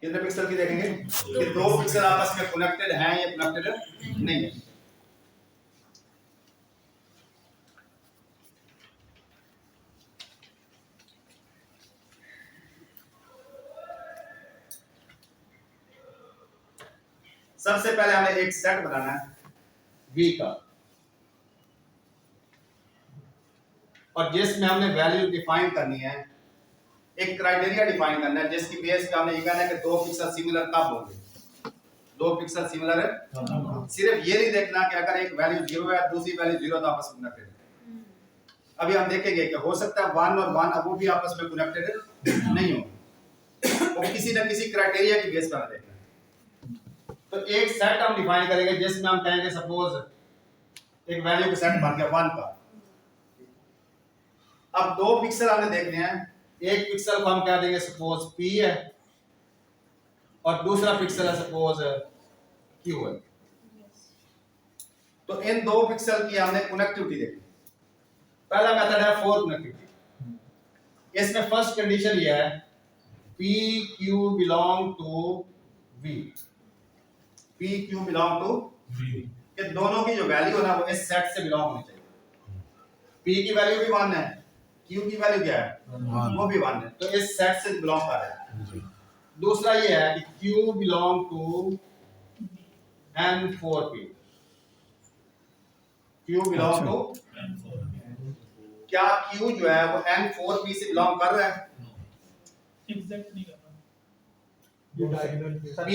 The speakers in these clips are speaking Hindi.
कितने पिक्सल की देखेंगे कि दो पिक्सल आपस में कनेक्टेड हैं या कनेक्टेड नहीं है। सबसे पहले हमें एक सेट बनाना है V का, और जिसमें हमने वैल्यू डिफाइन करनी है, एक क्राइटेरिया डिफाइन करना है जिसकी बेस पे हमने ये कहना है कि दो पिक्सल सिमिलर कब होंगे, दो पिक्सल सिमिलर है। सिर्फ ये नहीं देखना कि अगर एक वैल्यू 0 है दूसरी वैल्यू 0 तो आपस में कनेक्टेड है। अभी हम देखेंगे कि हो सकता है 1 और 1 अब वो भी आपस में कनेक्टेड नहीं हो, वो किसी न किसी क्राइटेरिया की बेस पर हमें देखना है। तो एक सेट हम डिफाइन करेंगे जिसमें हम कहेंगे सपोज एक वैल्यू का सेट बन गया 1 का। अब दो पिक्सल हमने देखने हैं, एक पिक्सल को हम क्या देंगे सपोज P है और दूसरा पिक्सल है सपोज Q है। तो इन दो पिक्सल की हमने कनेक्टिविटी देखी। पहला मेथड है फोर कनेक्टिविटी। इसमें फर्स्ट कंडीशन ये है P Q belong to V, P Q belong to V, कि दोनों की जो वैल्यू है ना वो इस सेट से बिलोंग होनी चाहिए। P की वैल्यू भी 1 है, Q की वैल्यू क्या है वो भी 1 है, तो इस सेट से बिलोंग कर रहा है। दूसरा ये है कि Q belong to N4P, Q belong to, क्या Q जो है वो N4P से बिलोंग कर रहा है? एग्जैक्ट नहीं कर रहा। P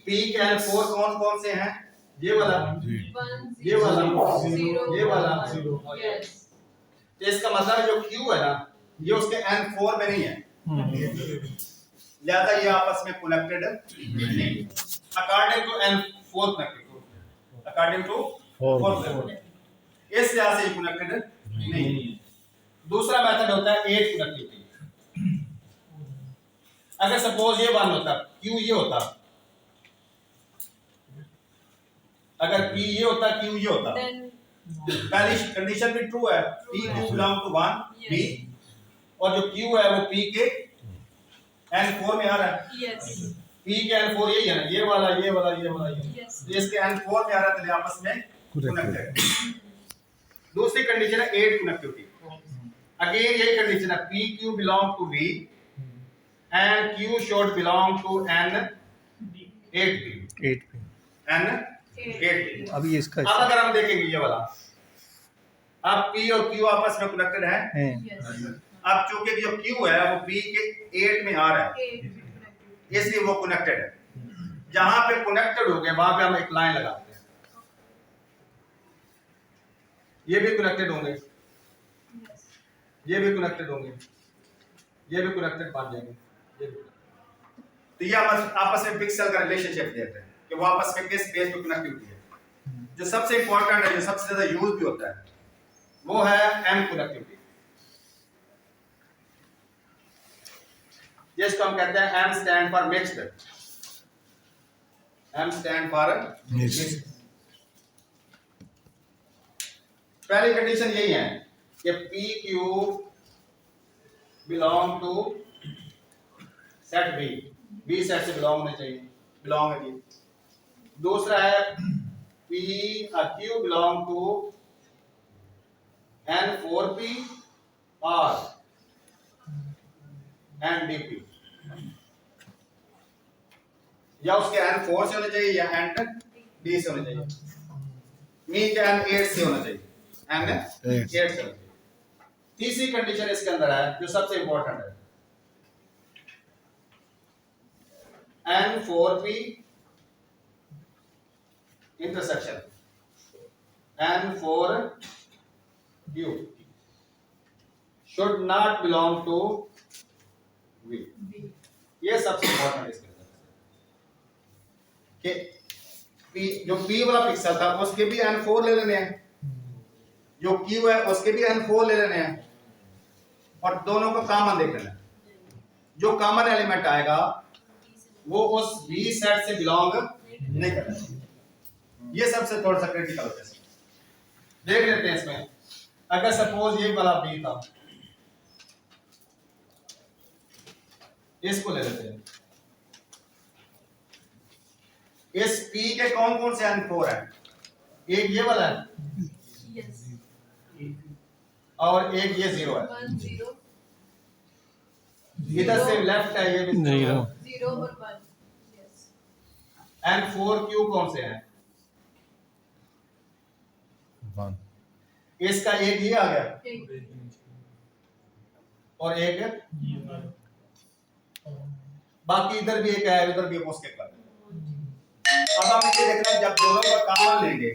के N4 कौन कौन से हैं? ये वाला, ये वाला, ये वाला, तो इसका मतलब जो Q है ना ये उसके N4 में नहीं है, लिहाजा ये आपस में कनेक्टेड नहीं। According to N4 connected, according to 4 connected, इस लिहाज से कनेक्टेड नहीं। दूसरा मेथड होता है 8 कनेक्टिविटी। अगर सपोज ये 1 होता, Q ये होता, अगर P ये होता, Q ये होता, पहली कंडीशन भी ट्रू है, P Q belong to 1 P, और जो Q है वो P के N4 में आ रहा है। P के N4 यही है ना, ये वाला, ये वाला, ये वाला, ये इसके N4 में आ रहा है, तो आपस में कनेक्टेड। दूसरी कंडीशन है 8 कनेक्टिविटी। अगेन यही कंडीशन है, P Q belong to V and Q should belong to N8P, N8P। अभी इसका अब अगर हम देखेंगे ये वाला, अब P और Q आपस में कनेक्टेड है। अब चूंकि जो Q है वो P के 8 में आ रहा है, इसलिए वो कनेक्टेड है। जहां पे कनेक्टेड हो गए वहां पे हम एक लाइन लगाते हैं, ये भी कनेक्टेड होंगे, ये भी कनेक्टेड होंगे, ये भी कनेक्टेड बन जाएंगे, ये भी। तो ये आपस में पिक्सल का रिलेशनशिप देते हैं कि वो आपस में किस बेस पे कनेक्टिविटी है। जो सबसे इंपॉर्टेंट है, जो सबसे ज्यादा यूज भी होता है, वो है M कनेक्टिविटी, जिसको हम कहते हैं M stand for mixed, M stand for mixed. पहली कंडीशन यही है कि P Q belong to set B set से बिलोंग होने चाहिए, बिलोंग है जी। दूसरा है P Q belong to N4P और NDP, या उसके N4 से होने चाहिए या ND से होने चाहिए, मीन के N8 से होना चाहिए, N8 से होना चाहिए। तीसरी कंडीशन इसके अंदर है जो सबसे इंपॉर्टेंट है, N4P intersection N4Q should not belong to V। ये सबसे इंपॉर्टेंट है इसके अंदर कि P, जो P वाला पिक्सल था उसके भी N4 ले लेने हैं, जो Q है उसके भी N4 ले लेने हैं, और दोनों को कॉमन देख लेना है। जो कॉमन एलिमेंट आएगा वो उस V सेट से बिलोंग नहीं करता। ये सबसे थोड़ा सा क्रिटिकल होता है, देख लेते हैं इसमें। अगर सपोज ये वाला B था, इसको ले लेते हैं, इस P के कौन कौन से N4 है? एक ये वाला है यस और एक ये 0 है। 1 0 इधर से लेफ्ट है ये भी 0 है। 0 और 1 यस N4Q कौन से हैं? 1 इसका एक ये आ गया एक और एक ये वाला। बाकी इधर भी एक है, उधर भी उसके कर। अब हम ये देखना है जब दोनों का कॉमन लेंगे